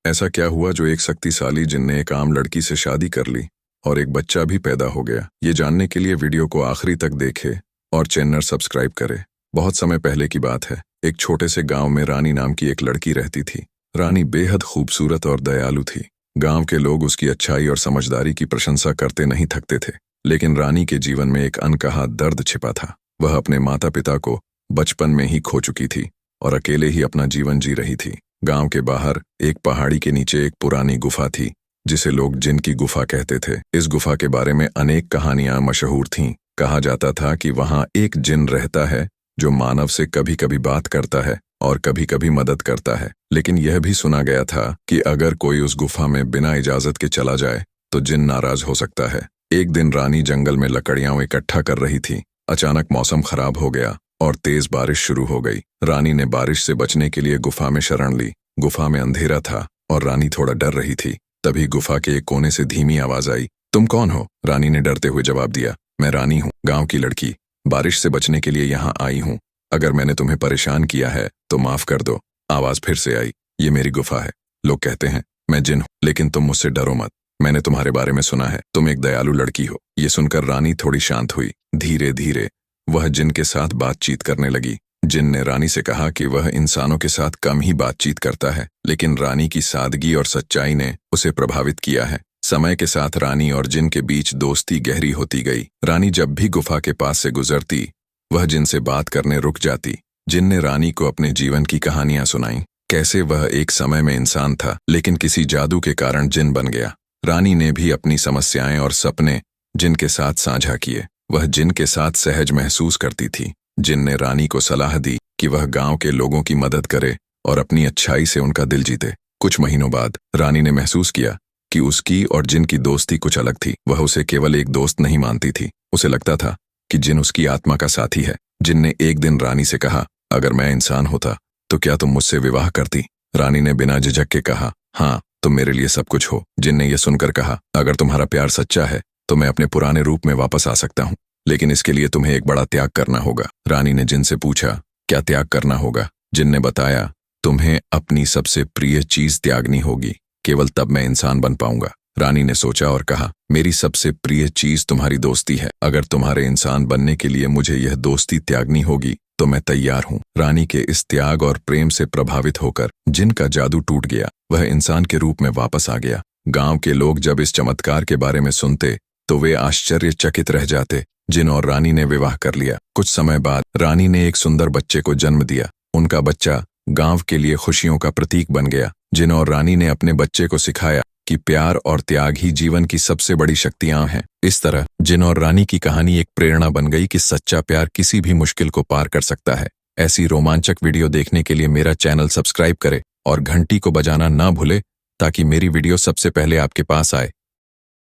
ऐसा क्या हुआ जो एक शक्तिशाली जिन ने एक आम लड़की से शादी कर ली और एक बच्चा भी पैदा हो गया? ये जानने के लिए वीडियो को आखिरी तक देखे और चैनल सब्सक्राइब करे। बहुत समय पहले की बात है। एक छोटे से गांव में रानी नाम की एक लड़की रहती थी। रानी बेहद खूबसूरत और दयालु थी। गांव के लोग उसकी अच्छाई और समझदारी की प्रशंसा करते नहीं थकते थे। लेकिन रानी के जीवन में एक अनकहा दर्द छिपा था। वह अपने माता पिता को बचपन में ही खो चुकी थी और अकेले ही अपना जीवन जी रही थी। गांव के बाहर एक पहाड़ी के नीचे एक पुरानी गुफा थी जिसे लोग जिन की गुफा कहते थे। इस गुफा के बारे में अनेक कहानियां मशहूर थीं। कहा जाता था कि वहां एक जिन रहता है जो मानव से कभी कभी बात करता है और कभी कभी मदद करता है। लेकिन यह भी सुना गया था कि अगर कोई उस गुफा में बिना इजाजत के चला जाए तो जिन नाराज हो सकता है। एक दिन रानी जंगल में लकड़ियां इकट्ठा कर रही थी। अचानक मौसम खराब हो गया और तेज बारिश शुरू हो गई। रानी ने बारिश से बचने के लिए गुफा में शरण ली। गुफा में अंधेरा था और रानी थोड़ा डर रही थी। तभी गुफा के एक कोने से धीमी आवाज आई, तुम कौन हो? रानी ने डरते हुए जवाब दिया, मैं रानी हूँ, गांव की लड़की। बारिश से बचने के लिए यहाँ आई हूँ। अगर मैंने तुम्हें परेशान किया है तो माफ कर दो। आवाज फिर से आई, ये मेरी गुफा है। लोग कहते हैं मैं जिन हूँ, लेकिन तुम मुझसे डरो मत। मैंने तुम्हारे बारे में सुना है, तुम एक दयालु लड़की हो। ये सुनकर रानी थोड़ी शांत हुई। धीरे धीरे वह जिन के साथ बातचीत करने लगी। जिन ने रानी से कहा कि वह इंसानों के साथ कम ही बातचीत करता है, लेकिन रानी की सादगी और सच्चाई ने उसे प्रभावित किया है। समय के साथ रानी और जिन के बीच दोस्ती गहरी होती गई। रानी जब भी गुफा के पास से गुजरती, वह जिन से बात करने रुक जाती। जिन ने रानी को अपने जीवन की कहानियां सुनाई, कैसे वह एक समय में इंसान था लेकिन किसी जादू के कारण जिन बन गया। रानी ने भी अपनी समस्याएं और सपने जिन के साथ साझा किए। वह जिन के साथ सहज महसूस करती थी। जिन ने रानी को सलाह दी कि वह गांव के लोगों की मदद करे और अपनी अच्छाई से उनका दिल जीते। कुछ महीनों बाद रानी ने महसूस किया कि उसकी और जिन की दोस्ती कुछ अलग थी। वह उसे केवल एक दोस्त नहीं मानती थी। उसे लगता था कि जिन उसकी आत्मा का साथी है। जिन ने एक दिन रानी से कहा, अगर मैं इंसान होता तो क्या तुम मुझसे विवाह करती? रानी ने बिना झिझक के कहा, हाँ, तुम मेरे लिए सब कुछ हो। जिन ने यह सुनकर कहा, अगर तुम्हारा प्यार सच्चा है तो मैं अपने पुराने रूप में वापस आ सकता हूँ, लेकिन इसके लिए तुम्हें एक बड़ा त्याग करना होगा। रानी ने जिन से पूछा, क्या त्याग करना होगा? जिन ने बताया, तुम्हें अपनी सबसे प्रिय चीज त्यागनी होगी, केवल तब मैं इंसान बन पाऊंगा। रानी ने सोचा और कहा, मेरी सबसे प्रिय चीज तुम्हारी दोस्ती है। अगर तुम्हारे इंसान बनने के लिए मुझे यह दोस्ती त्यागनी होगी तो मैं तैयार हूँ। रानी के इस त्याग और प्रेम से प्रभावित होकर जिन का जादू टूट गया। वह इंसान के रूप में वापस आ गया। गांव के लोग जब इस चमत्कार के बारे में सुनते तो वे आश्चर्यचकित रह जाते। जिन और रानी ने विवाह कर लिया। कुछ समय बाद रानी ने एक सुंदर बच्चे को जन्म दिया। उनका बच्चा गांव के लिए खुशियों का प्रतीक बन गया। जिन और रानी ने अपने बच्चे को सिखाया कि प्यार और त्याग ही जीवन की सबसे बड़ी शक्तियां हैं। इस तरह जिन और रानी की कहानी एक प्रेरणा बन गई कि सच्चा प्यार किसी भी मुश्किल को पार कर सकता है। ऐसी रोमांचक वीडियो देखने के लिए मेरा चैनल सब्सक्राइब करें और घंटी को बजाना ना भूले ताकि मेरी वीडियो सबसे पहले आपके पास आए।